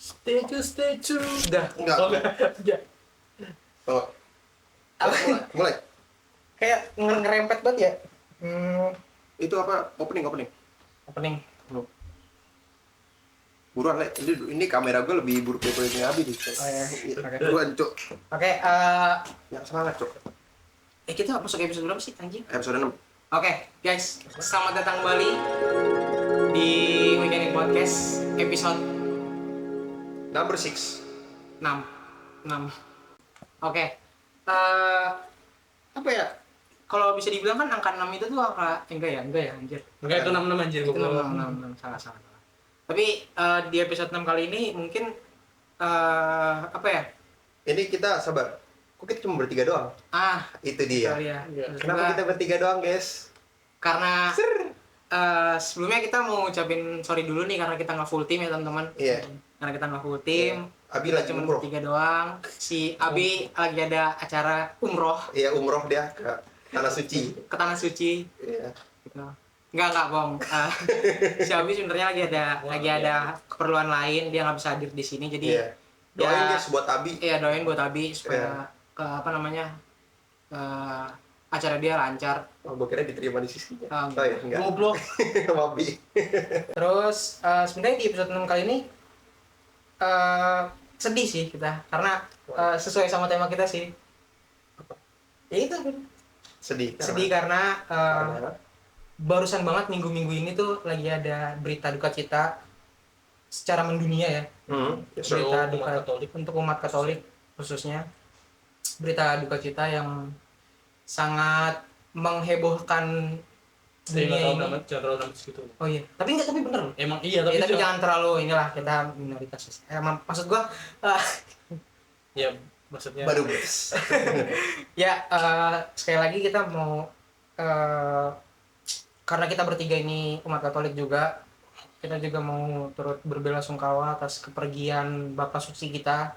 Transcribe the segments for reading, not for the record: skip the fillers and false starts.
Stay true. Udah. Enggak. Udah. Oh. Mulai. Kayak ngerempet banget ya. Itu apa? Opening. Opening. Buruan, Le. Ini kamera gue lebih buruk daripada Abi nih. Oh ya. Oke. Buruan, Cuk. Oke, Yang semangat, Cuk. kita masuk episode berapa sih anjing? Episode 6. Oke, guys, selamat datang kembali di Weekend Podcast episode Number 6. 6. Oke. Apa ya? Kalau bisa dibilang kan angka 6 itu tuh angka enggak ya, anjir. Enggak, itu 66 anjir Itu gua. 6. Salah. Tapi di episode 6 kali ini mungkin apa ya? Ini kita sabar. Kok kita cuma bertiga doang? Itu dia. Sorry ya. Iya. Terus Kenapa juga kita bertiga doang, guys? karena sebelumnya kita mau ngucapin sorry dulu nih karena kita nggak full team ya teman-teman. Iya. Karena kita nggak full team. Abi Kita lagi cuma umroh. bertiga doang. Si Abi lagi ada acara umroh Iya, umroh dia ke Tanah Suci. ke Tanah Suci. Iya. Gitu. Enggak bohong. Si Abi sebenarnya lagi ada keperluan lain, dia nggak bisa hadir di sini. Jadi Iya. Doain ya, guys buat Abi. iya doain buat Abi supaya Iya. ke acara dia lancar. Oh, gue kira diterima di sisinya. Ah, Oh ya, enggak. Goblok. Abi. Terus sebenarnya di episode 6 kali ini sedih sih kita karena sesuai sama tema kita sih. Ya itu sedih karena barusan banget minggu-minggu ini tuh lagi ada berita duka cita secara mendunia ya. Berita duka Katolik. untuk umat Katolik khususnya, berita duka cita yang sangat menghebohkan dunia ini. Jangan terlalu nama segitu. Oh iya, tapi bener loh. Emang iya, Ya, tapi jangan- jangan terlalu inilah, kita minoritas. Maksud gua ya maksudnya Baru guys. ya sekali lagi kita mau karena kita bertiga ini umat Katolik juga, kita juga mau turut berbelasungkawa atas kepergian Bapak Suci kita,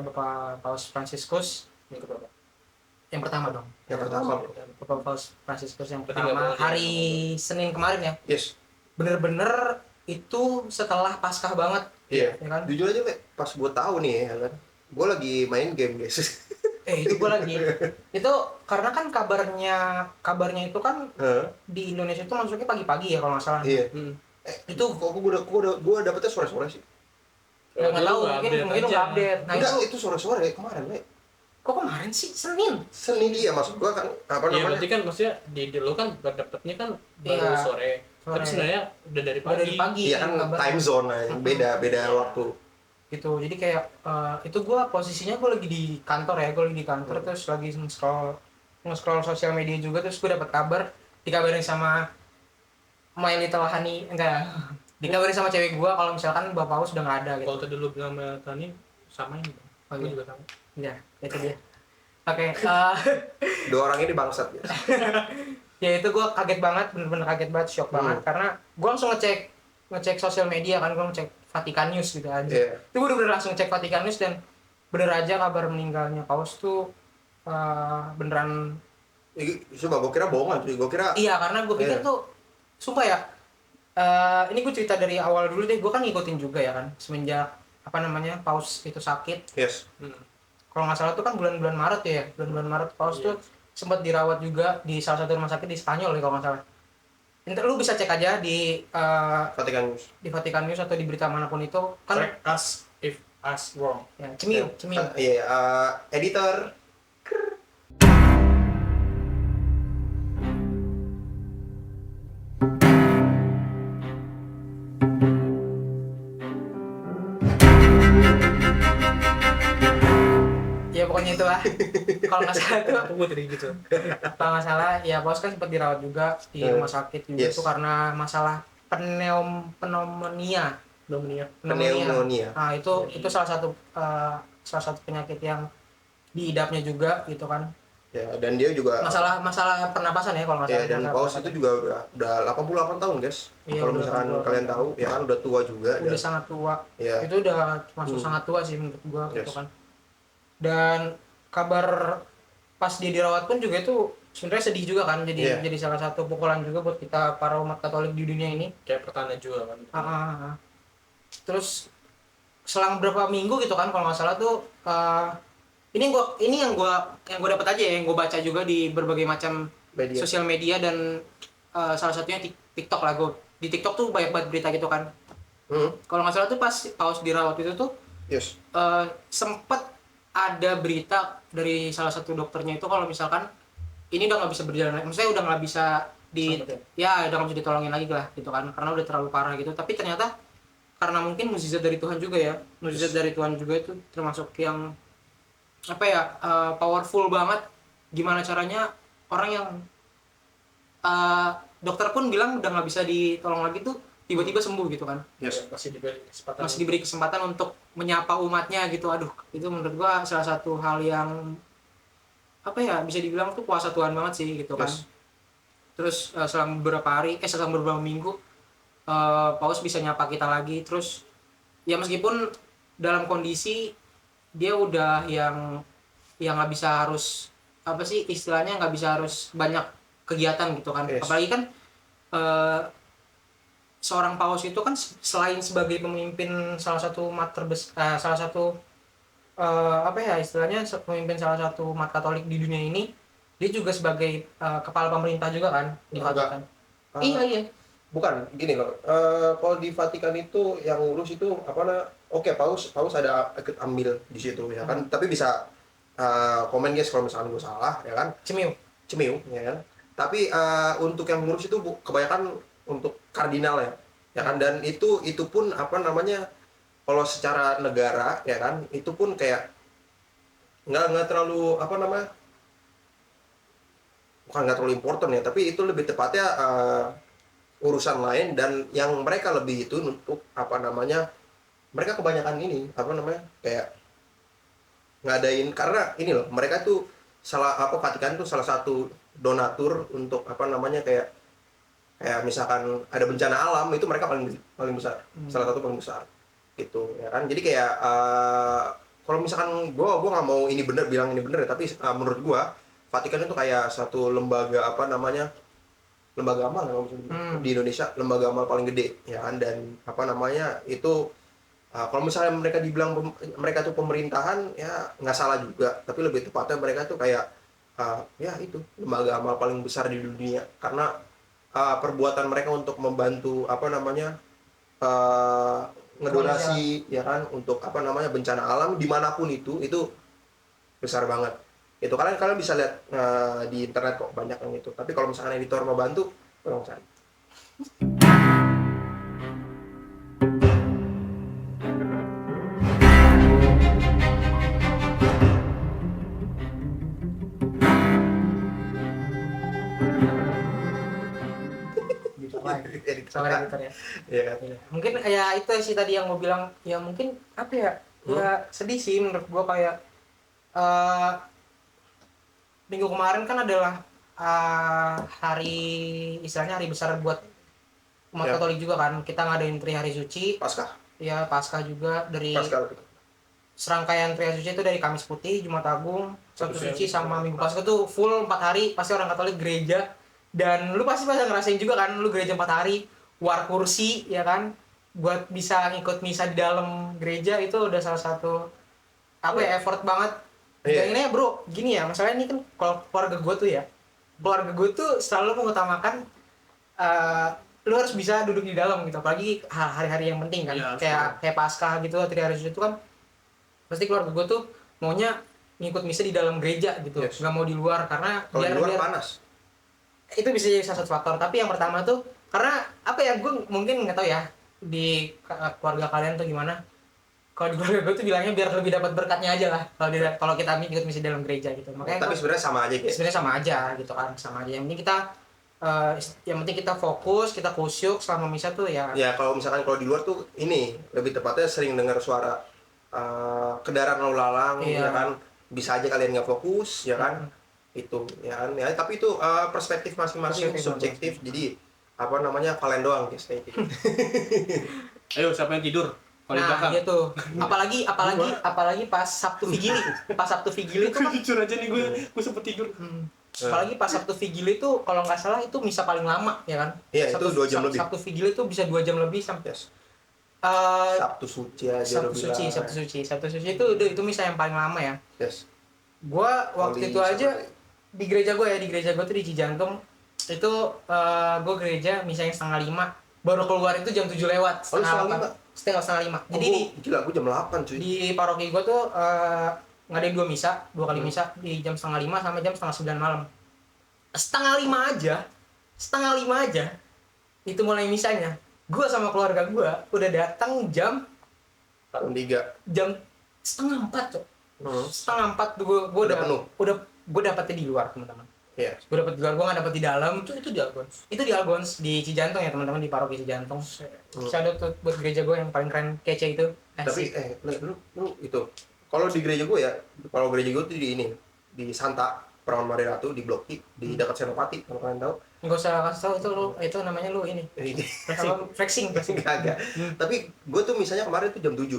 Bapak Paus Fransiskus. yang keberapa? Yang pertama dong. Yang pertama. Bapak Paus Fransiskus yang Ketiga pertama berarti hari Senin kemarin ya. Yes. Bener-bener itu setelah Paskah banget, Iya. ya kan? Jujur aja, Le, pas gue tahu nih ya kan. Gue lagi main game, guys. Itu gue lagi. Itu karena kan kabarnya itu kan di Indonesia itu masuknya pagi-pagi ya kalau nggak salah. Iya. Itu Kok gue dapetnya sore-sore sih? nggak tahu, mungkin nggak update. Nah Enggak, itu itu sore-sore kemarin, Le. kok kemarin sih Senin? Senin dia maksud gue kan apa Iya, namanya? berarti kan maksudnya di lo kan dapetnya kan baru Iya. sore. Tapi sebenarnya udah dari Udah pagi. dari pagi. Iya kan kabar. time zone aja, beda waktu. Gitu. Jadi kayak itu gue posisinya gue lagi di kantor ya, gue lagi di kantor terus lagi nge-scroll sosial media juga, terus gue dapat kabar, dikabarin sama My Little Honey, enggak, dikabarin sama cewek gue kalau misalkan bapak sudah nggak ada gitu. Kalau tadi lo bilang sama Tani sama ini. Oh, Gue iya. juga sama. Ya, itu dia. Oke, Dua orang ini bangsat ya. ya itu gue kaget banget, bener-bener kaget banget, shock banget karena gue langsung ngecek sosial media kan, gue ngecek Vatikan News gitu aja. Iya. Itu gue udah langsung cek Vatikan News dan bener aja kabar meninggalnya Paus tuh beneran. Coba gue kira bohongan, gue kira Iya, karena gue pikir Iya. tuh sumpah ya. Ini gue cerita dari awal dulu deh, gue kan ngikutin juga ya kan semenjak Paus itu sakit. yes. Kalau nggak salah tuh kan bulan-bulan Maret ya, bulan-bulan Maret Paus tuh sempat dirawat juga di salah satu rumah sakit di Spanyol ya kalau nggak salah. Ntar lu bisa cek aja di Vatikan News. Vatikan News atau di berita manapun itu kan. Correct us if us wrong. Ya, cemil. Iya, editor. Ya pokoknya itu lah. Kalau nggak salah tuh, Gue tadi gitu. kalau nggak salah ya Paus kan sempat dirawat juga di rumah sakit juga Yes. itu karena masalah pneumonia. Pneumonia. Nah itu salah satu penyakit yang diidapnya juga gitu kan. Ya, dan dia juga Masalah pernapasan ya kalau nggak ya, salah. dan Masalah Paus pernapasan. itu juga udah 88 tahun, guys. Iya, Kalau udah misalkan 88 kalian tahu, ya kan udah tua juga. udah dan- sangat tua. ya. Itu udah masuk sangat tua sih menurut gua gitu Yes. kan. Dan kabar pas dia dirawat pun juga itu sebenarnya sedih juga kan, Iya. jadi salah satu pukulan juga buat kita para umat Katolik di dunia ini. Kayak pertanda juga kan. Terus selang berapa minggu gitu kan kalau nggak salah tuh ini yang gua dapat aja ya, yang gua baca juga di berbagai macam Media. sosial media dan salah satunya TikTok lah. Gua di TikTok tuh banyak banget berita gitu kan. Kalau nggak salah tuh pas Paus dirawat itu tuh Yes. sempet ada berita dari salah satu dokternya itu kalau misalkan ini udah nggak bisa berjalan lagi, maksudnya udah nggak bisa udah nggak bisa ditolongin lagi lah gitu kan, karena udah terlalu parah gitu. Tapi ternyata karena mungkin mukjizat dari Tuhan juga ya, mukjizat dari Tuhan juga itu termasuk yang apa ya, powerful banget. Gimana caranya orang yang dokter pun bilang udah nggak bisa ditolong lagi tuh tiba-tiba sembuh gitu kan. Yes. Masih diberi kesempatan untuk menyapa umatnya gitu. Aduh, itu menurut gua salah satu hal yang apa ya, bisa dibilang tuh kuasa Tuhan banget sih gitu kan. Yes. Terus selang beberapa minggu Paus bisa nyapa kita lagi. Terus ya meskipun dalam kondisi dia udah yang nggak bisa harus apa sih istilahnya, nggak bisa harus banyak kegiatan gitu kan. Yes. Apalagi kan seorang paus itu kan selain sebagai pemimpin salah satu umat salah satu apa ya istilahnya, pemimpin salah satu umat Katolik di dunia ini, dia juga sebagai kepala pemerintah juga kan di Vatikan. Iya. Bukan, gini loh. Kalau di Vatikan itu yang ngurus itu oke, Paus ada ikut ambil di situ ya kan. Tapi bisa komen guys kalau misalkan gue salah ya kan. Cemiu ya kan. Tapi untuk yang ngurus itu kebanyakan untuk kardinal ya kan. Dan itu pun kalau secara negara ya kan, itu pun kayak nggak terlalu bukan nggak terlalu important ya, tapi itu lebih tepatnya urusan lain. Dan yang mereka lebih itu untuk mereka kebanyakan ini kayak ngadain, karena ini loh, mereka tuh Vatikan tuh salah satu donatur untuk kayak misalkan ada bencana alam, itu mereka paling besar, salah satu paling besar gitu ya kan. Jadi kayak kalau misalkan gua nggak mau bilang ini bener ya, tapi menurut gua Vatikan itu kayak satu lembaga lembaga amal di Indonesia, lembaga amal paling gede ya kan. Dan itu kalau misalnya mereka dibilang mereka tuh pemerintahan, ya nggak salah juga, tapi lebih tepatnya mereka tuh kayak ya itu lembaga amal paling besar di dunia, karena perbuatan mereka untuk membantu ngedonasi ya kan untuk bencana alam dimanapun itu besar banget. Itu kalian bisa lihat di internet kok, banyak yang itu. Tapi kalau misalkan editor mau bantu, tolong cari. Sama editor ya. Iya kan. Mungkin ya itu sih tadi yang gue bilang, ya mungkin apa ya, ya sedih sih menurut gue. Kayak minggu kemarin kan adalah hari besar buat umat Katolik juga kan. Kita ngadain Trihari Suci, Paskah. Ya Paskah juga. Dari Paskah. serangkaian Trihari Suci itu dari Kamis Putih, Jumat Agung, Sabtu Suci sama Minggu Paskah tuh full 4 hari. Pasti orang Katolik gereja, dan lu pasti ngerasain juga kan, lu gereja 4 hari, war kursi ya kan, buat bisa ngikut misa di dalam gereja. Itu udah salah satu effort banget. Dan ini ya bro, gini ya, masalahnya ini kan kalau keluarga gue tuh selalu mengutamakan lu harus bisa duduk di dalam gitu, apalagi hari-hari yang penting kan, kayak Paskah gitu, Trihari Suci itu kan pasti keluarga gue tuh maunya ngikut misa di dalam gereja gitu, nggak mau di luar, karena kalau di luar panas. Itu bisa jadi salah satu faktor. Tapi yang pertama tuh karena gue mungkin nggak tahu ya di keluarga kalian tuh gimana. Kalau di keluarga gue tuh bilangnya biar lebih dapat berkatnya aja lah kalau kita ikut misi dalam gereja gitu. Makanya tapi sebenarnya sama aja guys. Sebenarnya sama aja gitu kan, sama aja. Yang penting kita fokus, kita khusyuk selama misa tuh ya. Ya kalau di luar tuh ini lebih tepatnya sering dengar suara kendaraan lalu lalang ya kan, bisa aja kalian nggak fokus ya kan. Itu ya kan ya, tapi itu perspektif masing-masing, subjektif. Jadi kalian doang guys kayak gitu. Ayo siapa yang tidur? Nah gitu. apalagi pas Sabtu Vigili. Pas Sabtu Vigili itu kan jujur aja nih gue sempet tidur. Apalagi pas Sabtu Vigili itu kalau nggak salah itu misa paling lama ya kan. Iya, itu 2 jam lebih. Sabtu Vigili itu bisa 2 jam lebih sampai. Sabtu suci aja Sabtu lo bilang. Sabtu suci itu misa yang paling lama ya. Yes. Gua waktu Holy itu aja Saturday. di gereja gue tuh di Cijantung itu gue gereja misa yang 4:30 baru keluar itu jam 7 lewat Oh, lu setengah 4:30 lima? setengah lima. Oh, Jadi gila, gue jam 8 cuy. di paroki gue tuh ngadain dua kali misa di jam 4:30 sampai jam 8:30 malam. Setengah lima aja itu mulai misanya. Gue sama keluarga gue udah datang jam 3:30 cok. Setengah 4 tuh gue Udah penuh. gue dapetnya di luar teman-teman. Iya. Gue dapet di luar, gue nggak dapet di dalam. Itu di Algons. Itu di Algons di Cijantung ya teman-teman, di paroki Cijantung. Shout out buat gereja gue yang paling keren kece itu. Tapi lu itu kalau di gereja gue ya, kalau gereja gue tuh di ini di Santa Perawan Mari Ratu di Blok I di dekat Senopati, kalau kalian tahu. Nggak usah kasih tahu itu lu, itu namanya lu ini. Ini Flexing. agak. Tapi gue tuh misalnya kemarin tuh jam 7.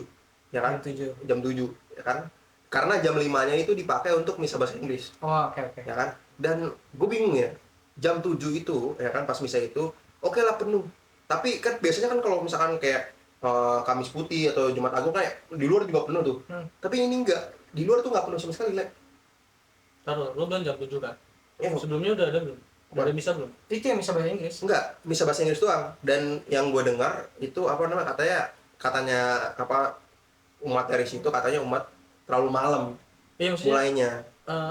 Ya kan? Jam 7, ya kan? Karena jam 5-nya itu dipakai untuk misa bahasa Inggris. Oh, oke. Ya kan? Dan gue bingung ya. Jam 7 itu, ya kan, pas misa itu, oke lah penuh. Tapi kan biasanya kan kalau misalkan kayak Kamis Putih atau Jumat Agung kayak di luar juga penuh tuh. Tapi ini enggak. Di luar tuh nggak penuh sama sekali, Lek. Taruh, lu bilang jam 7 kan? Ya, Sebelumnya udah ada belum? Udah ada misa belum? Itu yang misa bahasa Inggris. enggak, misa bahasa Inggris doang. Dan yang gue dengar itu apa namanya, katanya apa, umat dari situ katanya umat terlalu malam Iya, maksudnya mulainya.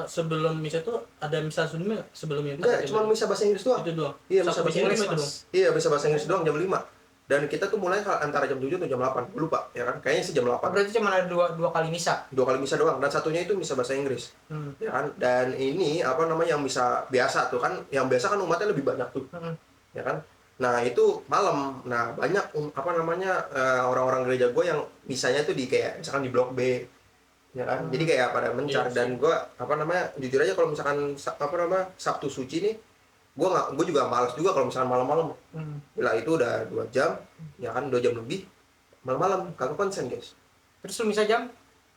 sebelum misa tuh ada misa sebelumnya nggak? Sebelumnya Enggak, cuma misa bahasa Inggris doang. itu doang. Iya, misa Sabtu bahasa minggu Inggris itu dong. Iya, misa bahasa Inggris doang jam 5. Dan kita tuh mulai antara jam 7 atau jam 8. Gue lupa, ya kan? Kayaknya sih jam 8. Berarti cuma ada dua kali misa. 2 kali misa doang, dan satunya itu misa bahasa Inggris. Ya kan? Dan ini apa namanya, yang misa biasa tuh kan, yang biasa kan umatnya lebih banyak tuh. Ya kan? Nah, itu malam. Nah, banyak apa namanya, orang-orang gereja gue yang misanya tuh di kayak misalkan di Blok B. Ya kan? Jadi kayak pada mencar. Iya, Dan gue apa namanya, jujur aja kalau misalkan apa namanya, Sabtu suci nih, gue juga malas juga kalau misalkan malam-malam. Bila itu udah 2 jam, ya kan, 2 jam lebih malam-malam kagak konsen, guys. Terus lu misa jam?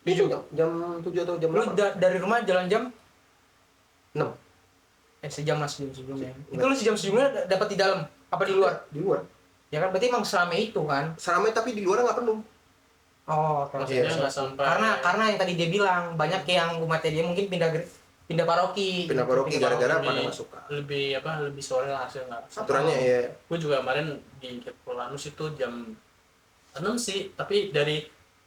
Itu jam 7 atau jam Lu 8. dari rumah jalan jam 6 sejam lah sebelumnya. Itu lu sejam sebelumnya dapat di dalam apa di luar? Di luar. Ya kan berarti emang seramai itu kan. Seramai tapi di luar nggak penuh. Oh, oke. Maksudnya Iya. nggak sampai. Karena yang tadi dia bilang banyak yang umatnya dia mungkin pindah paroki. Pindah paroki gara-gara lebih- pada nggak suka. lebih sore lah hasilnya. Aturannya ya. Gue juga kemarin di Kepulauanus itu jam 6 sih, tapi dari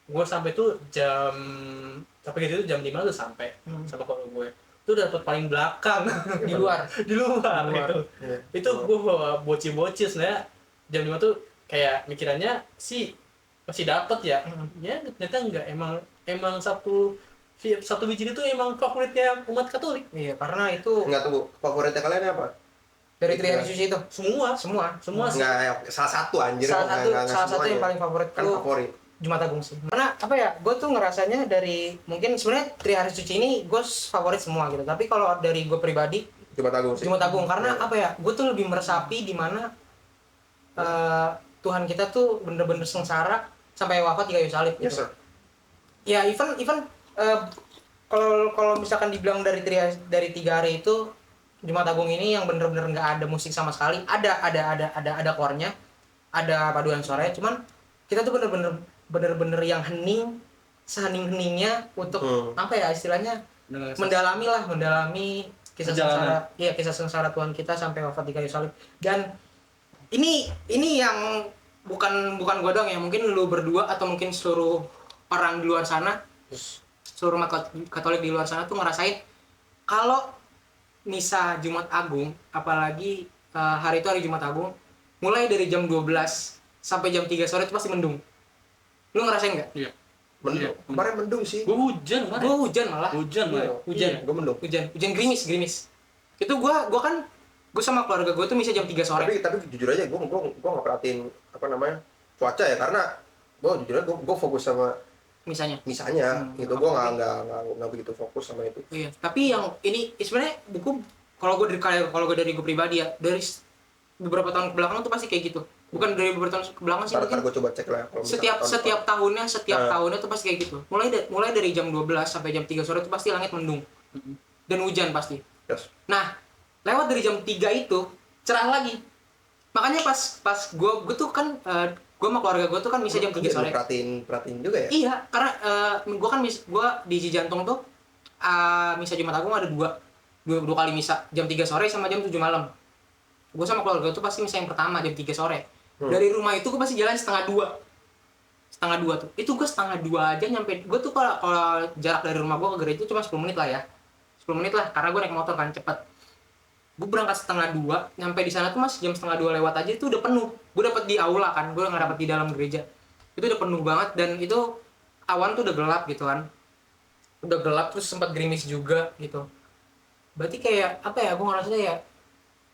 gue sampai tuh sampai gitu jam 5 udah sampai sama kalau gue itu udah dapet paling belakang Di luar. di luar gitu. Iya. Itu gue bawa bocil-bocil sebenarnya jam 5 tuh kayak mikirannya sih masih dapet ya. Ya ternyata enggak, emang Sabtu Biji itu emang favoritnya umat Katolik. Iya, karena itu Nggak, tunggu, favoritnya kalian apa? dari Tri Hari Suci itu Semua semua. Nggak, salah satu anjir. Salah nggak satu semuanya. yang paling favorit Kan tuh favorit. Jumat Agung sih. Karena apa ya? Gue tuh ngerasanya dari mungkin sebenarnya Tri Hari Suci ini gue favorit semua gitu. Tapi kalau dari gue pribadi Jumat Agung sih. Jumat Agung karena Iya. apa ya? Gue tuh lebih meresapi di mana Tuhan kita tuh bener-bener sengsara sampai wafat di kayu salib Yes, gitu. sir. Ya even kalau misalkan dibilang dari 3 hari itu Jumat Agung ini yang bener-bener nggak ada musik sama sekali, ada chornya, ada paduan suaranya, cuman kita tuh bener-bener yang hening, sehening-heningnya untuk apa ya istilahnya, mendalami kisah sengsara, iya kisah sengsara Tuhan kita sampai wafat di kayu salib. Dan ini yang bukan gua doang ya, mungkin lu berdua atau mungkin seluruh orang di luar sana, seluruh umat Katolik di luar sana tuh ngerasain kalau misa Jumat Agung, apalagi hari itu hari Jumat Agung, mulai dari jam 12 sampai jam 3 sore itu pasti mendung. Lu ngerasain nggak? Iya. Mendung. Kemarin mendung sih. Gue hujan kemarin. Gua hujan malah. Hujan Iya. malah. Hujan. Gue mendung. Hujan gerimis. Itu gua kan sama keluarga gua tuh misa jam 3 sore. Tapi jujur aja gue nggak perhatiin apa namanya cuaca ya, karena gue jujur aja gue fokus sama Misalnya. misanya gitu. Gue nggak begitu fokus sama itu. Iya, tapi yang ini sebenarnya buku kalau gue dari gue pribadi ya, dari beberapa tahun ke belakang tuh pasti kayak gitu. Bukan dari beberapa tahun ke belakang sih, Ntar mungkin gue coba cek lah. Kalau misalkan setiap tahun tahunnya tuh pasti kayak gitu. Mulai dari jam 12 sampai jam 3 sore tuh pasti langit mendung. Dan hujan pasti. depan. Yes. Nah, lewat dari jam 3 itu cerah lagi. Makanya pas gue tuh kan gue gue sama keluarga gue tuh kan misa jam 3 sore. Perhatiin juga ya. Iya, karena gue kan gue di Cijantung tuh misa Jumat Agung ada dua kali misa, jam 3 sore sama jam 7 malam. Gue sama keluarga tuh pasti misa yang pertama jam 3 sore. Dari rumah itu gue pasti jalan setengah dua tuh. Itu gue setengah dua aja nyampe. Gue tuh kalau jarak dari rumah gue ke gereja cuma 10 menit lah ya. 10 menit lah, karena gue naik motor kan cepet. Gue berangkat setengah dua, nyampe di sana tuh masih jam setengah dua lewat aja, itu udah penuh. Gue dapet di aula kan, gue nggak dapet di dalam gereja. Itu udah penuh banget, dan itu awan tuh udah gelap gitu kan. Udah gelap, terus sempat gerimis juga gitu. Berarti kayak apa ya, gue ngerasanya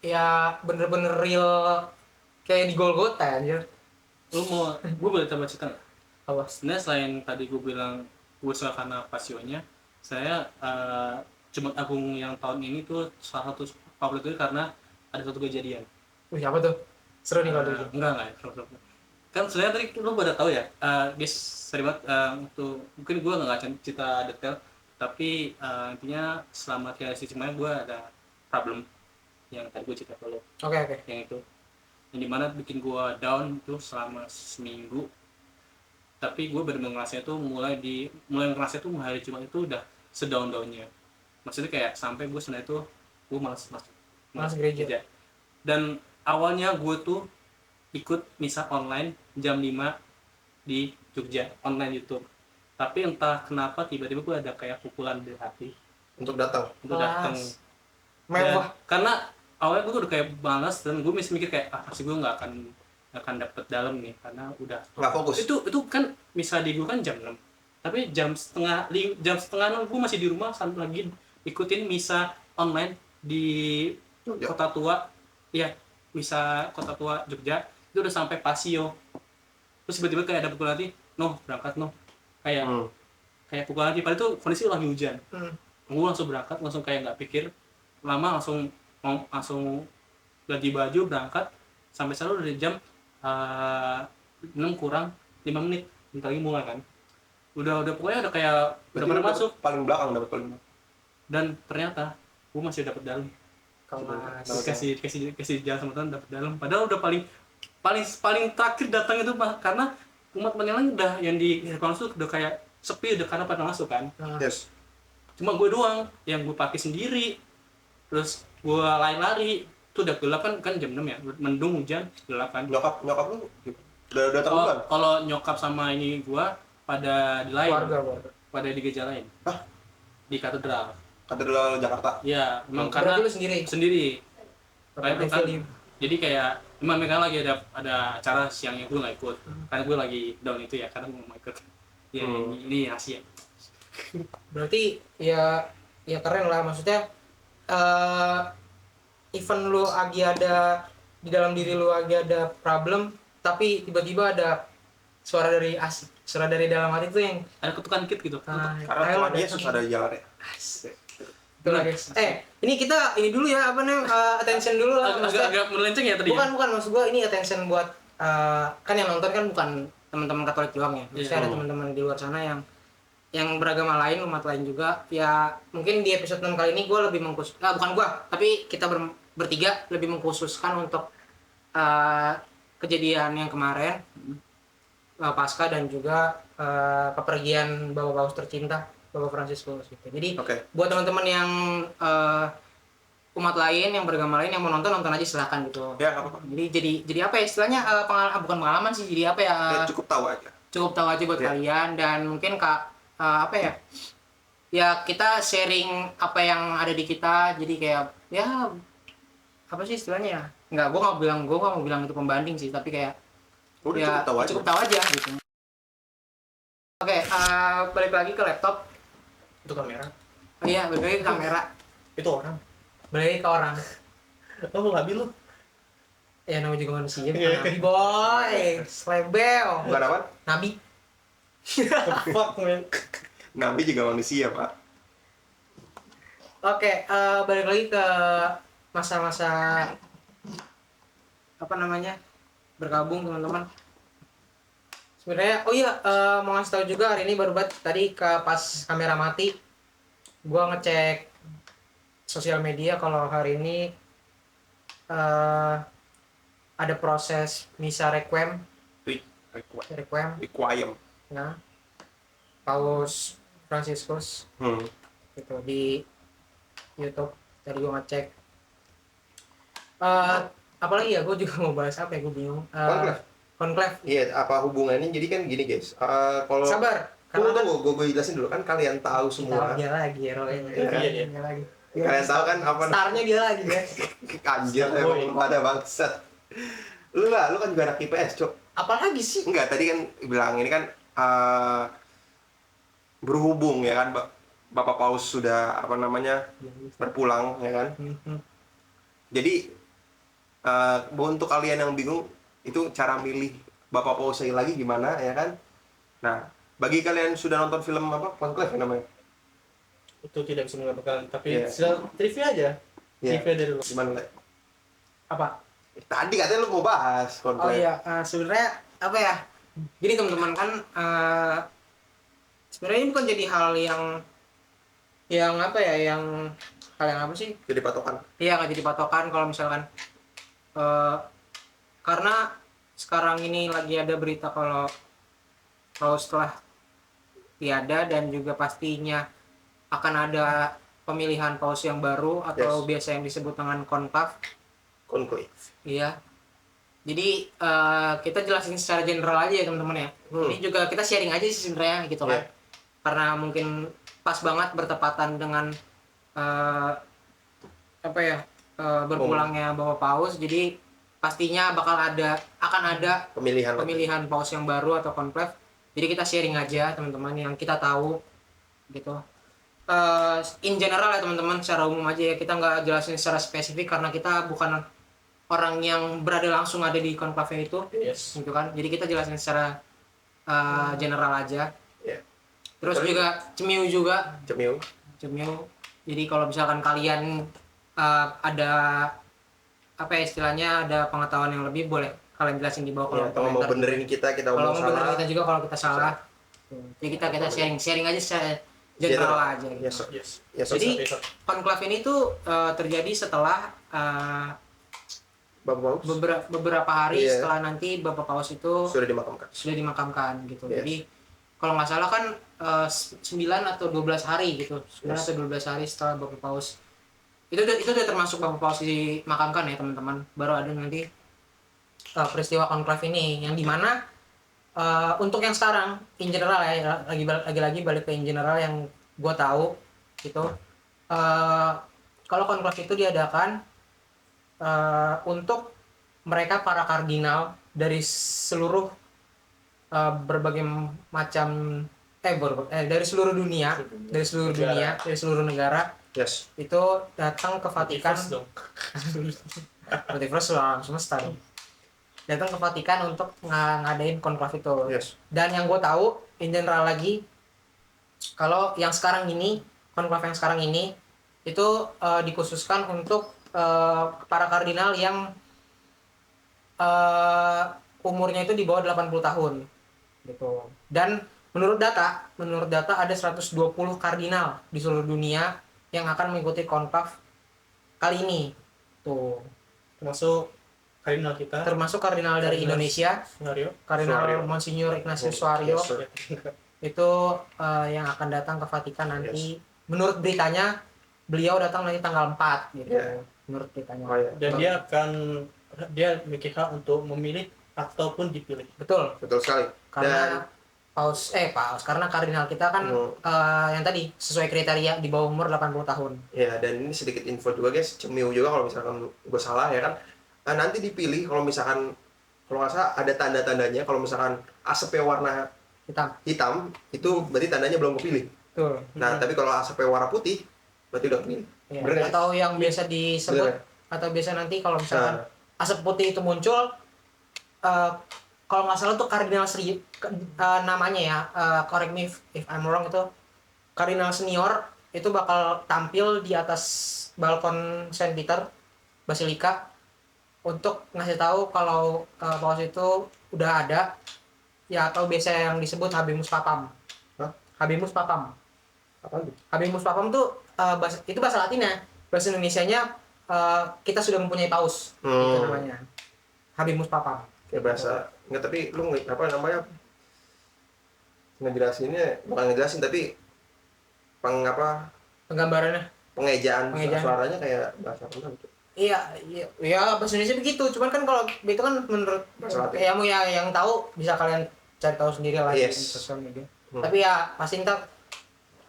ya bener-bener real kayak di Golgota anjir. Lu mau, gue boleh tambah cerita nggak? Apa? Sebenarnya selain tadi gue bilang gue suka karena pasionya, saya Jumat Agung yang tahun ini tuh salah satu favorit itu karena ada satu kejadian. Wih, apa tuh? Seru nih kalau tuh. Enggak ya, seru. Kan sebenarnya tadi lu pada tahu ya, guys, sorry banget, untuk mungkin gue nggak cerita detail, tapi intinya selama kreasi semuanya gue ada problem yang tadi gue cerita ke lu. Oke. Yang itu, yang dimana bikin gue down itu selama seminggu. Tapi gue benar-benar ngerasanya tuh mulai ngerasa tuh hari Jumat itu udah sedown-downnya. Maksudnya kayak sampai gue sebenarnya tuh gue malas gereja. Dan awalnya gue tuh ikut misa online jam 5 di Jogja, online YouTube. Tapi entah kenapa tiba-tiba gue ada kayak pukulan di hati Untuk datang. Mewah. Karena awalnya gue tuh udah kayak malas, dan gue masih mikir kayak pasti gue nggak akan dapet dalam nih karena udah Nggak fokus. Itu kan misa di gue kan jam 6, tapi jam setengah 6 gue masih di rumah sambil lagi ikutin misa online di Kota Tua, ya misa Kota Tua Jogja. Itu udah sampai Pasio, terus tiba-tiba kayak ada pukulan hati, berangkat kayak pukulan hati. Padahal itu kondisi lagi hujan. Gue langsung berangkat, langsung kayak nggak pikir lama, langsung ganti baju berangkat. Sampai selalu dari jam 6 kurang 5 menit bentar lagi mulai kan. Udah pokoknya udah kayak benar-benar masuk paling belakang, dapat paling belakang. Dan ternyata gue masih dapat dalam. Kasih jalan sama Tuhan, dapat dalam. Padahal udah paling terakhir datang itu karena umat lain udah yang di konsul udah kayak sepi, udah karena pada masuk kan. Yes. Cuma gue doang yang gue pakai sendiri. Terus gue lari-lari. Itu udah gelap kan jam 6 ya. Mendung, hujan, gelap kan. Nyokap lu udah tahu kan? Kalau nyokap sama ini gue pada di lain. Keluarga. Pada di gereja lain. Di katedral Jakarta. Iya, memang Berarti karena lu sendiri. Kayak kan, jadi kayak emang mereka lagi ada acara siangnya, gue nggak ikut karena gue lagi down itu ya, karena gue mau ikut ya. Ini Asia. Berarti ya keren lah, maksudnya event lu lagi ada di dalam diri lu lagi ada problem, tapi tiba-tiba ada suara dari dalam hati itu yang Ada ketukan dikit gitu. Karena Tuhan Yesus ada di jalannya. Itulah guys. Ini kita dulu ya, apa namanya, attention dulu lah. Agak melenceng ya tadi. Bukan maksud gua ini attention buat kan yang nonton kan bukan teman-teman Katolik doang ya. Maksudnya ada teman-teman di luar sana yang beragama lain, umat lain juga. Ya mungkin di episode 6 kali ini gua lebih bukan gua, tapi kita bertiga lebih mengkhususkan untuk kejadian yang kemarin, Pasca, dan juga kepergian Bapak Paus tercinta, Bapak Fransiskus gitu. Jadi buat teman-teman yang umat lain, yang beragama lain yang mau nonton aja silahkan gitu. Ya, nggak apa-apa. Jadi apa ya istilahnya, bukan pengalaman sih, jadi apa ya? Cukup tahu aja Buat kalian, dan mungkin apa ya? Ya kita sharing apa yang ada di kita, jadi kayak ya apa sih istilahnya ya? Gue nggak mau bilang itu pembanding sih, tapi kayak udah cukup tahu aja gitu. Oke, balik lagi ke laptop. Itu kamera. Oh iya, balik lagi ke kamera. Itu orang. Balik lagi ke orang. Oh, Nabi lu. Ya namanya juga manusia, bukan Nabi boy. Slebel. Bukan apa? Nabi. Fuck man. Nabi juga manusia, Pak. Oke, balik lagi ke masa-masa apa namanya, bergabung teman-teman. Sebenarnya mau ngasih tahu juga, hari ini baru banget tadi pas kamera mati gua ngecek sosial media kalau hari ini ada proses misa requiem Requiem Requiem. ya, Paus Franciscus gitu di YouTube. Tadi gue ngecek. Apalagi ya, gue juga mau bahas apa ya, gue bingung. Conclave. Iya, apa hubungannya? Jadi kan gini guys, kalau Sabar. tunggu, gue jelasin dulu kan, kalian tahu semua. Dia lagi hero ya. Dia lagi. Kalian tahu kan apa? Starnya dia lagi ya. Anjir, emang pada bangsat. Lu kan juga anak IPS, Cok. Apalagi sih? Enggak, tadi kan bilang ini kan berhubung ya kan, Bapak Paus sudah apa namanya berpulang ya kan. Jadi untuk kalian yang bingung itu cara milih Bapak Paus lagi gimana ya kan. Nah, bagi kalian sudah nonton film apa Conclave namanya? Itu tidak bisa mengatakan, tapi trivia aja. Trivia dari lu. Gimana, Le? Apa? Tadi katanya lu mau bahas Conclave. Oh iya, sebenarnya apa ya? Gini teman-teman kan, sebenarnya ini bukan jadi hal yang apa ya, yang hal yang apa sih? Jadi patokan. Iya, nggak jadi patokan kalau misalkan karena sekarang ini lagi ada berita kalau Paus telah tiada dan juga pastinya akan ada pemilihan Paus yang baru atau biasa yang disebut dengan Conclave. Iya. Jadi kita jelasin secara general aja ya teman-teman ya. Ini juga kita sharing aja sih sebenarnya gitu kan. Karena mungkin pas banget bertepatan dengan berpulangnya Bapak Paus, jadi pastinya akan ada pemilihan Paus yang baru atau conclave. Jadi kita sharing aja teman-teman yang kita tahu gitu. In general ya teman-teman, secara umum aja ya, kita nggak jelasin secara spesifik karena kita bukan orang yang berada langsung ada di conclave itu, gitu kan. Jadi kita jelasin secara general aja. Terus juga cemiu. Jadi kalau misalkan kalian ada apa ya istilahnya, ada pengetahuan yang lebih, boleh kalian jelasin di bawah kalau mau benerin kita kalau mau mau benerin kita juga kalau kita salah. Jadi kita sharing aja secara general aja gitu. Jadi conclave ini tuh terjadi setelah beberapa hari setelah nanti Bapak Paus itu sudah dimakamkan gitu. Jadi kalau nggak salah kan 9 atau 12 hari gitu. 9 atau 12 hari setelah Bapak Paus itu udah termasuk Bapak Paus dimakamkan ya teman-teman. Baru ada nanti peristiwa conclave ini yang dimana untuk yang sekarang in general ya, lagi-lagi balik ke in general yang gue tahu gitu. Kalau conclave itu diadakan untuk mereka para kardinal dari seluruh berbagai macam dari seluruh dunia, dari seluruh negara itu datang ke Vatikan. Multiverse alam semesta dong. Datang ke Vatikan untuk ngadain conclave itu. Dan yang gue tahu in general lagi, kalau yang sekarang ini, conclave yang sekarang ini itu dikhususkan untuk para kardinal yang umurnya itu di bawah 80 tahun gitu. Dan menurut data ada 120 kardinal di seluruh dunia yang akan mengikuti conclave kali ini tuh, termasuk kardinal dari Indonesia, Kardinal Monsignor Ignatius Suaryo itu yang akan datang ke Vatikan nanti. Menurut beritanya beliau datang nanti tanggal 4 gitu. Menurut beritanya. Dan dia memiliki hak untuk memilih ataupun dipilih. Betul sekali. Karena karena kardinal kita kan yang tadi sesuai kriteria di bawah umur 80 tahun. Ya, dan ini sedikit info juga guys, cemiu juga kalau misalkan gue salah ya kan. Nanti dipilih kalau misalkan nggak salah ada tanda-tandanya, kalau misalkan asapnya warna hitam itu berarti tandanya belum kepilih. Betul. Nah, tapi kalau asapnya warna putih berarti udah kepilih. Ya, atau yang biasa disebut atau biasa nanti kalau misalkan asap putih itu muncul, kalau nggak salah tuh kardinal namanya ya, correct me if I'm wrong, itu kardinal senior itu bakal tampil di atas balkon Saint Peter Basilika untuk ngasih tahu kalau Paus itu udah ada ya, atau biasa yang disebut Habemus Papam. Habemus Papam. Habemus Papam tuh itu bahasa Latinnya. Bahasa Indonesianya kita sudah mempunyai Paus, gitu namanya. Habemus Papam. Kayak bahasa Enggak, tapi lu apa namanya ngejelasinnya, bukan ngejelasin tapi penggambarannya, pengejaan pengejaan. suaranya kayak bahasa apa gitu. Iya, iya, ya bahasa Indonesia begitu. Cuman kan kalau itu kan menurut kamu yang tahu bisa kalian cari tahu sendiri lah di sosial media. Tapi ya pasti ntar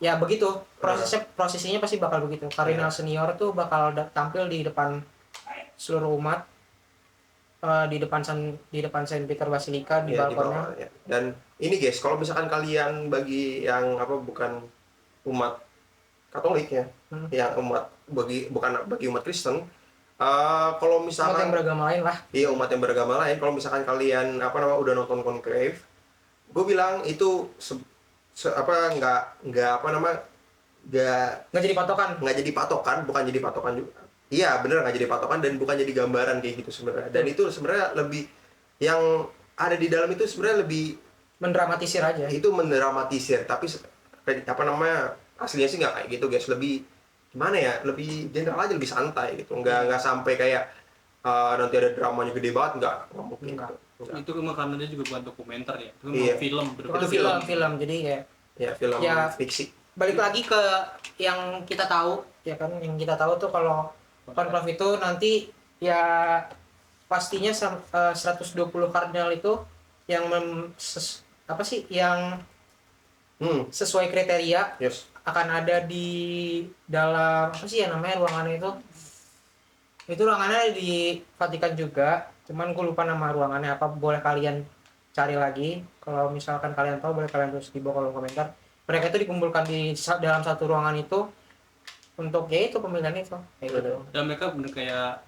ya begitu prosesinya pasti bakal begitu. Kardinal senior tuh bakal tampil di depan seluruh umat, di depan Saint Peter Basilica di balkonnya. Ya. Dan ini guys, kalau misalkan kalian bagi yang bukan umat Katolik ya, yang bukan bagi umat Kristen, kalau misalkan umat yang beragama lain lah. Iya, umat yang beragama lain. Kalau misalkan kalian udah nonton Conclave, gue bilang itu nggak jadi patokan. Nggak jadi patokan, bukan jadi patokan juga. Iya, bener, nggak jadi patokan dan bukan jadi gambaran kayak gitu sebenarnya. Dan itu sebenarnya lebih yang ada di dalam itu sebenarnya lebih mendramatisir aja. Itu mendramatisir, tapi aslinya sih nggak kayak gitu guys. Lebih gimana ya, lebih general aja, lebih santai gitu, nggak sampai kayak nanti ada dramanya gede banget, nggak mungkin enggak. Gitu. Itu memang karena dia juga bukan dokumenter ya, itu Iya. film, itu film jadi ya film fiksi. Balik lagi ke yang kita tahu ya kan, yang kita tahu tuh kalau Conclave itu nanti ya pastinya 120 kardinal itu yang yang sesuai kriteria akan ada di dalam ruangannya itu ruangannya di Vatikan juga, cuman gue lupa nama ruangannya apa, boleh kalian cari lagi kalau misalkan kalian tahu, boleh kalian tulis di bawah kolom komentar. Mereka itu dikumpulkan di dalam satu ruangan itu untuk itu pemilihan itu kayak gitu. Dan mereka bener kayak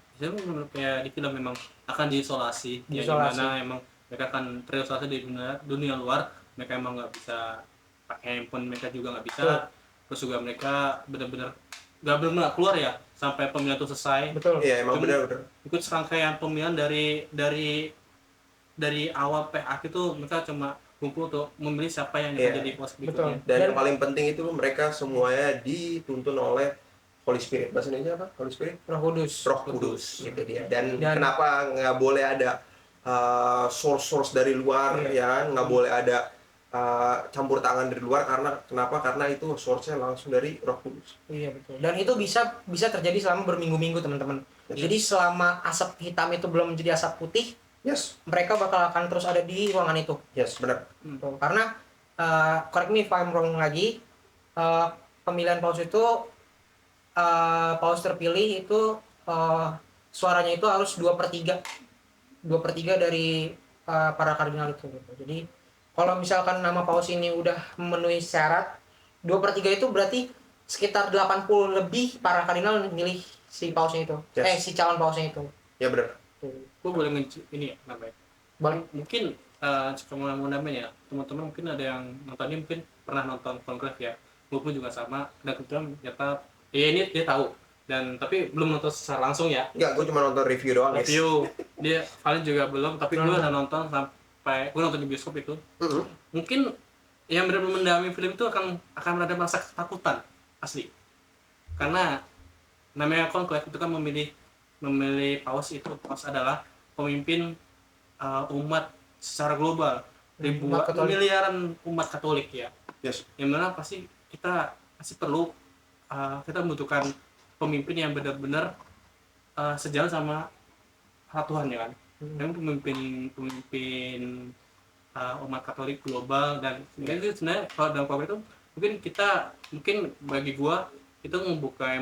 di film memang akan diisolasi. Ya gimana emang mereka akan terisolasi di dunia luar, mereka emang nggak bisa pakai handphone, mereka juga nggak bisa. Terus juga mereka benar-benar nggak benar keluar ya sampai pemilihan itu selesai. Betul. Iya, emang benar. Ikut serangkaian pemilihan dari awal sampai akhir itu mereka cuma kumpul untuk memilih siapa yang akan jadi pos berikutnya. Dan yang paling penting itu mereka semuanya dituntun oleh Holy Spirit. Bahasa Indonesia apa? Holy Spirit? Roh Kudus. Gitu dia. Dan kenapa nggak boleh ada source dari luar, ya nggak boleh ada campur tangan dari luar, karena itu source-nya langsung dari Roh Kudus. Iya betul. Dan itu bisa terjadi selama berminggu-minggu teman-teman. Jadi selama asap hitam itu belum menjadi asap putih, mereka bakal akan terus ada di ruangan itu. Benar. Karena correct me if I'm wrong lagi, pemilihan paus itu paus terpilih itu suaranya itu harus 2/3 dari para kardinal itu gitu. Jadi kalau misalkan nama paus ini udah memenuhi syarat 2/3 itu berarti sekitar 80 lebih para kardinal milih si pausnya itu. Si calon pausnya itu. Ya benar. Gue boleh ini ya namanya. Mungkin cuma mau namanya teman-teman mungkin ada yang nontonnya mungkin pernah nonton Conclave ya. Gue pun juga sama, dan kebetulan ternyata ini dia tahu, dan tapi belum nonton secara langsung ya. Enggak, gue cuma nonton review doang. Dia Valen juga belum, tapi gue udah nonton sampai gue nonton di bioskop itu. Mungkin yang benar-benar mendalami film itu akan ada rasa ketakutan asli, karena namanya Conclave itu kan memilih paus adalah pemimpin umat secara global, miliaran umat Katolik ya. Yang mana pasti kita perlu kita membutuhkan pemimpin yang benar-benar sejalan sama Tuhan ya kan. Yang pemimpin umat Katolik global, dan itu sebenarnya kalau dalam Conclave itu mungkin bagi gua itu membuka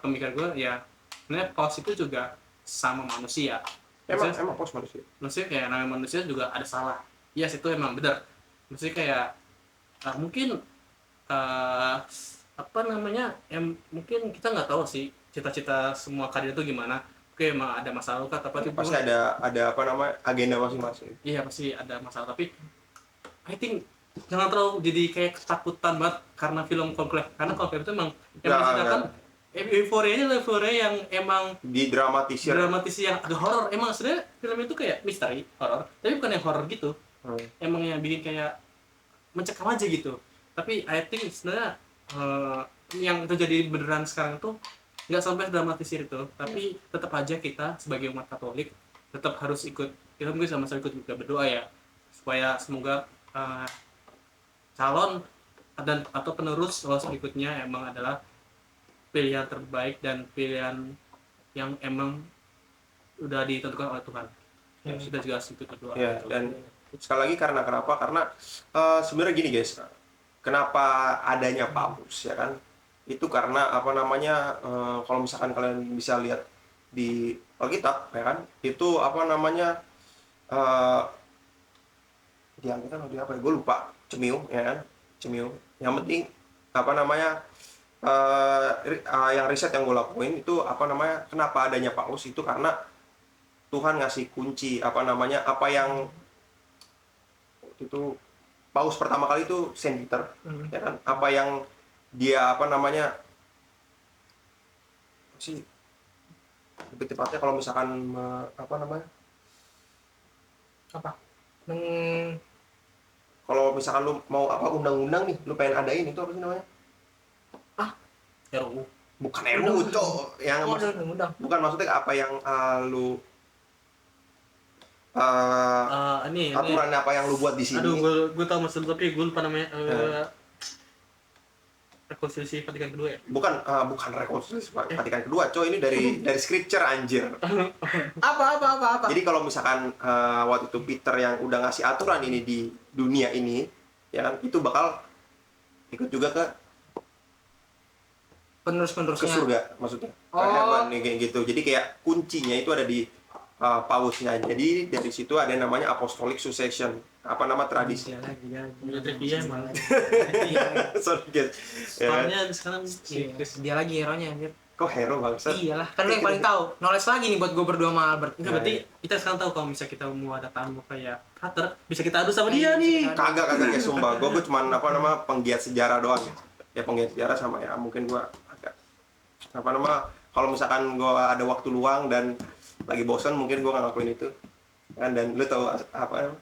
pemikiran gua ya, sebenarnya paus itu juga sama manusia. Emang paus manusia. Maksudnya kayak namanya manusia juga ada salah. Yes, itu emang benar. Maksudnya kayak mungkin yang mungkin kita nggak tahu sih cita-cita semua kardinal itu gimana. Oke, emang ada masalah kah, tapi pasti ada agenda masing-masing. Iya, pasti ada masalah, tapi I think jangan terlalu jadi kayak ketakutan banget karena film Conclave. Karena Conclave itu emang menceritakan euforia yang emang didramatisir yang agak horor. Emang sebenarnya film itu kayak misteri horor, tapi bukan yang horor gitu. Emang yang bikin kayak mencekam aja gitu. Tapi I think sebenarnya yang terjadi beneran sekarang tuh nggak sampai dramatisir itu, tapi tetap aja kita sebagai umat Katolik tetap harus ikut kita mungkin sama-sama ikut juga berdoa ya supaya semoga calon dan atau penerus Paus berikutnya emang adalah pilihan terbaik dan pilihan yang emang udah ditentukan oleh Tuhan. Ya, sudah juga ikut berdoa. Ya, dan sekali lagi karena kenapa? Karena sebenarnya gini guys, kenapa adanya Paus ya kan? Itu karena apa namanya? Kalau misalkan kalian bisa lihat di Alkitab ya kan, itu apa namanya? Di Alkitab atau di apa? Gue lupa. Cemiu ya kan? Cemiu. Yang penting apa namanya? Yang riset yang gue lakuin itu apa namanya? Kenapa adanya Paus itu karena Tuhan ngasih kunci apa namanya? Apa yang itu Paus pertama kali itu Saint Peter ya kan, apa yang dia apa namanya sih lebih tepatnya kalau misalkan apa namanya kalau misalkan lu mau apa undang-undang nih lu pengen adain itu apa sih namanya RUU bukan RUU cok yang bukan maksudnya apa yang lu ini aturan apa yang lu buat di sini. Aduh, gue tahu maksud tapi gue lupa namanya. Rekonsiliasi Vatikan kedua ya? Bukan rekonsiliasi Vatikan kedua, coy, ini dari scripture anjir. Apa? Jadi kalau misalkan waktu itu Peter yang udah ngasih aturan ini di dunia ini, ya kan, itu bakal ikut juga ke penerus-penerusnya. Ke surga maksudnya. Kayak gitu. Jadi kayak kuncinya itu ada di Pausnya. Jadi dari situ ada yang namanya apostolic succession. Apa nama tradisi? Dia malah. Sorry guys. Soalnya sekarang dia lagi hero-nya anjir. Kok hero bangsa? Iyalah, kan lu yang paling tahu. Knowledge lagi nih buat gue berdua sama Albert. Enggak, berarti kita sekarang tahu kalau misalnya kita mau ada tamu kayak Frater, bisa kita adu sama dia nih. Kagak ya sumpah. Gue cuman apa nama penggiat sejarah doang ya. Ya penggiat sejarah sama ya mungkin gue agak apa nama kalau misalkan gue ada waktu luang dan lagi bosan mungkin gue nggak ngelakuin itu kan. Dan lu tahu apa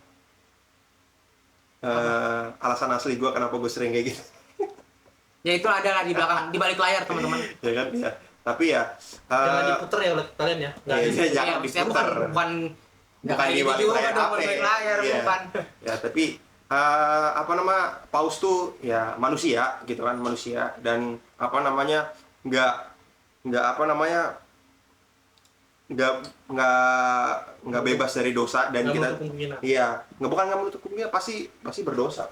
alasan asli gue kenapa gue sering kayak gitu. Ya itu ada lah di belakang, di balik layar teman-teman. Ya kan ya. Tapi ya jangan diputer ya oleh kalian ya. Jangan diputer. Bukan di balik layar bukan. Ya tapi apa nama Paus tuh ya manusia gitu kan, manusia dan apa namanya nggak apa namanya nggak bebas dari dosa dan kita bukan nggak menutup kemungkinan pasti berdosa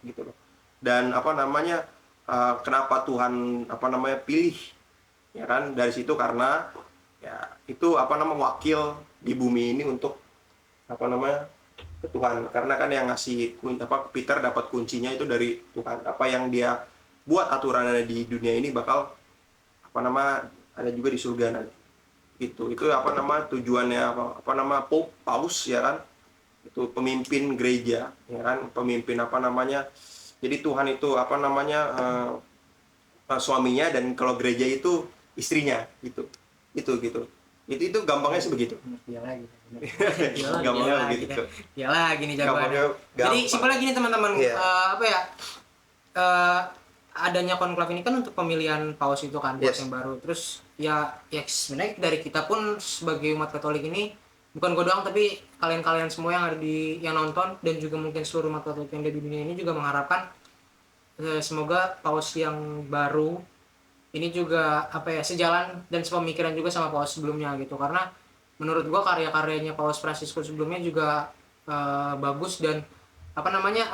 gitu loh. Dan apa namanya kenapa Tuhan apa namanya pilih ya kan dari situ karena ya itu apa namanya wakil di bumi ini untuk apa namanya ke Tuhan, karena kan yang ngasih Peter dapat kuncinya itu dari Tuhan. Apa yang dia buat aturannya di dunia ini bakal apa nama ada juga di surga nanti. Itu apa nama tujuannya apa nama Paus ya kan, itu pemimpin gereja ya kan, pemimpin apa namanya. Jadi Tuhan itu apa namanya suaminya dan kalau gereja itu istrinya gitu. Itu gampangnya sebegitu. Dia lagi. Gampangnya begitu. Ya lagi nih jawabannya. Jadi simpelnya gini teman-teman, apa ya? Adanya konklav ini kan untuk pemilihan paus itu kan buat yang baru. Terus ya sebenarnya dari kita pun sebagai umat Katolik ini bukan gue doang tapi kalian-kalian semua yang ada yang nonton dan juga mungkin seluruh umat Katolik yang ada di dunia ini juga mengharapkan semoga paus yang baru ini juga apa ya sejalan dan sepemikiran juga sama paus sebelumnya gitu, karena menurut gue karya-karyanya Paus Fransiskus sebelumnya juga bagus dan apa namanya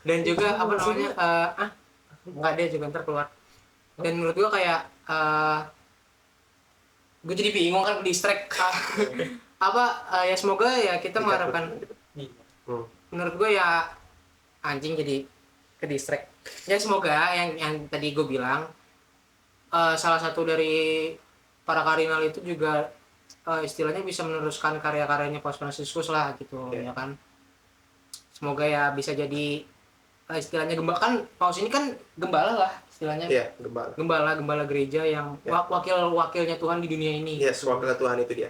dan juga apa namanya nggak dia juga ntar keluar. Dan menurut gue kayak gue jadi bingung kan distract ya semoga ya kita mengharapkan menurut gue ya anjing jadi ke distract ya semoga yang tadi gue bilang salah satu dari para kardinal itu juga istilahnya bisa meneruskan karya-karyanya Paus Fransiskus lah gitu ya kan. Semoga ya bisa jadi istilahnya kan Paus ini kan gembala lah istilahnya. Iya, Gembala gereja yang wakilnya Tuhan di dunia ini. Yes, wakil Tuhan itu dia.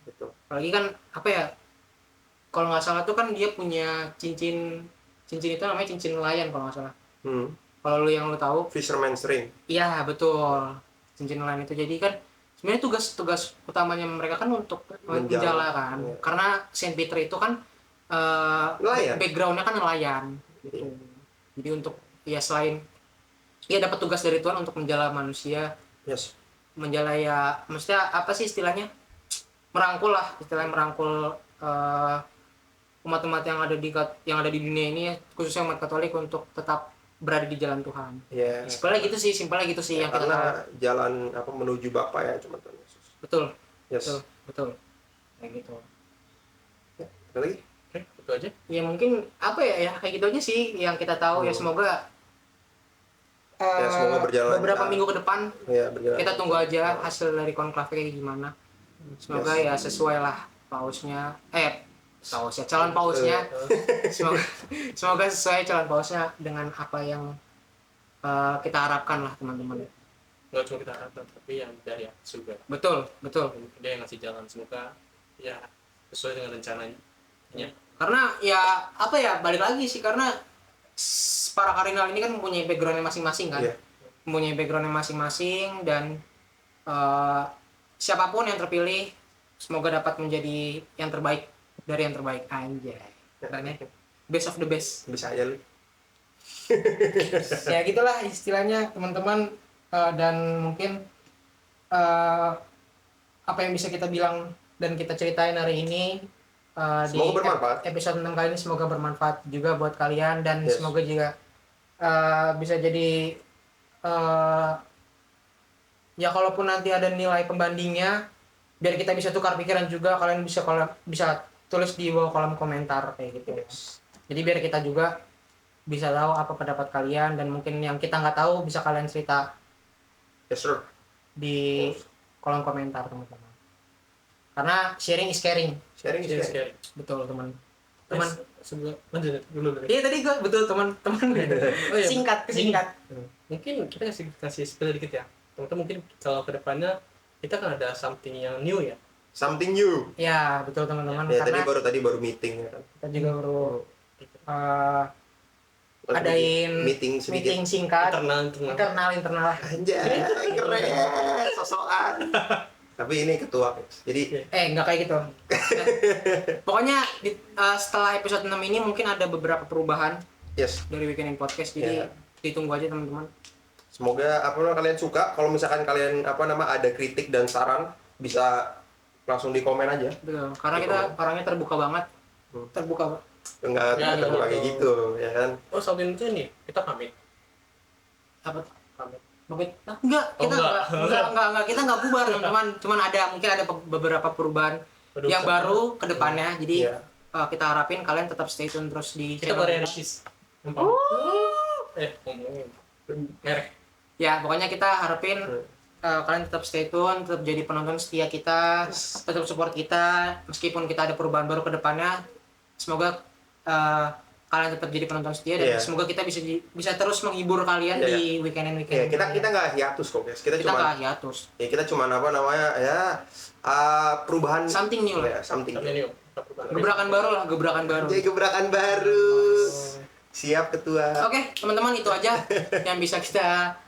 Gitu. Apalagi kan apa ya? Kalau nggak salah tuh kan dia punya cincin itu namanya cincin nelayan kalau nggak salah. Kalau lu tahu? Fisherman's ring. Iya betul. cincin lain itu. Jadi kan sebenarnya tugas utamanya mereka kan untuk menjala kan. Iya. Karena Saint Peter itu kan Nelayan. backgroundnya kan nelayan gitu. Jadi untuk ya selain ya dapat tugas dari Tuhan untuk menjala manusia, Yes. menjala ya maksudnya apa sih istilahnya, merangkul lah, istilahnya merangkul umat-umat yang ada di dunia ini, khususnya umat Katolik, untuk tetap berada di jalan Tuhan. Ya. Simpelnya gitu sih Ya, yang kita tahu. karena jalan menuju Bapa ya cuma Tuhan Yesus. Betul. Yes. Betul kayak gitu. Ada lagi? Itu aja. Ya mungkin apa ya kayak gitu aja sih yang kita tahu. Ya semoga semoga berjalan beberapa lancar. minggu ke depan Ya, berjalan. kita tunggu aja hasil dari konklave kayak gimana. Semoga ya sesuai lah pausnya, calon pausnya. Semoga sesuai calon pausnya dengan apa yang kita harapkan lah teman-teman. Nggak cuma kita harapkan, tapi yang dari atas juga. Betul. Dia yang ngasih jalan, semoga ya sesuai dengan rencananya. Karena ya apa ya, balik lagi sih, karena para kardinal ini kan mempunyai backgroundnya masing-masing kan. Iya. Mempunyai backgroundnya masing-masing, dan siapapun yang terpilih semoga dapat menjadi yang terbaik dari yang terbaik. Anjay, keren ya. Best of the best. Bisa aja lu. Ya gitulah istilahnya teman-teman. Dan mungkin apa yang bisa kita bilang dan kita ceritain hari ini di Semoga bermanfaat. episode 6 kali ini, semoga bermanfaat juga buat kalian, dan Yes. semoga juga bisa jadi ya kalaupun nanti ada nilai pembandingnya, biar kita bisa tukar pikiran juga, kalian bisa tulis di bawah kolom komentar kayak gitu. Jadi biar kita juga bisa tahu apa pendapat kalian, dan mungkin yang kita nggak tahu bisa kalian cerita Yes, sir. di kolom komentar teman-teman. Karena sharing is caring. Sharing is caring. Sekali. Betul teman. Sebelum lanjut dulu. Iya tadi gua betul teman-teman. Oh, iya. Singkat. Mungkin kita kasih spill dikit ya. Teman-teman, mungkin kalau kedepannya kita kan ada something yang new ya. Something new. Ya betul teman-teman. Ya, Karena tadi baru meeting ya kan. kita juga baru adain meeting sedikit. meeting singkat internal. Anjay, keren. Sosokan. Tapi ini ketua, jadi Nggak kayak gitu. Pokoknya setelah episode 6 ini mungkin ada beberapa perubahan yes. dari Weekend in Podcast. Jadi ditunggu aja teman-teman. Semoga kalian suka. Kalau misalkan kalian ada kritik dan saran, bisa langsung di komen aja. Betul. Karena kita orangnya terbuka banget. Terbuka. Enggak Ya, terbuka gitu. kayak gitu, ya kan? Oh, something itu nih, kita pamit. Apa tuh? Pamit. Enggak, kita enggak, kita enggak bubar teman-teman. Cuman mungkin ada beberapa perubahan yang baru ke depannya. Jadi Iya. kita harapin kalian tetap stay tune terus di Kita channel baru kita. artis. Ngomongin merek. Ya, pokoknya kita harapin kalian tetap stay tune, tetap jadi penonton setia kita, tetap support kita meskipun kita ada perubahan baru ke depannya. Semoga kalian tetap jadi penonton setia, dan semoga kita bisa terus menghibur kalian di weekend and weekend. Ya, kita nggak hiatus kok, guys. Kita cuma nggak hiatus. Ya, kita cuma perubahan Something new lah. ya, something Tapi new. ini Gebrakan baru lah, gebrakan baru. Jadi gebrakan baru. Siap ketua. Oke, teman-teman, itu aja yang bisa kita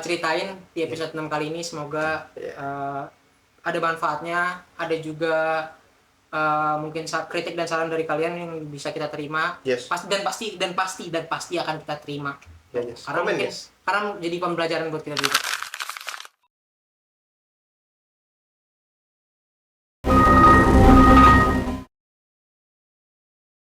ceritain di episode 6 kali ini. Semoga ada manfaatnya, ada juga mungkin kritik dan saran dari kalian yang bisa kita terima. Yes. Dan pasti akan kita terima. Ya, yes. Karena Komen, mungkin yes. karena jadi pembelajaran buat kita juga.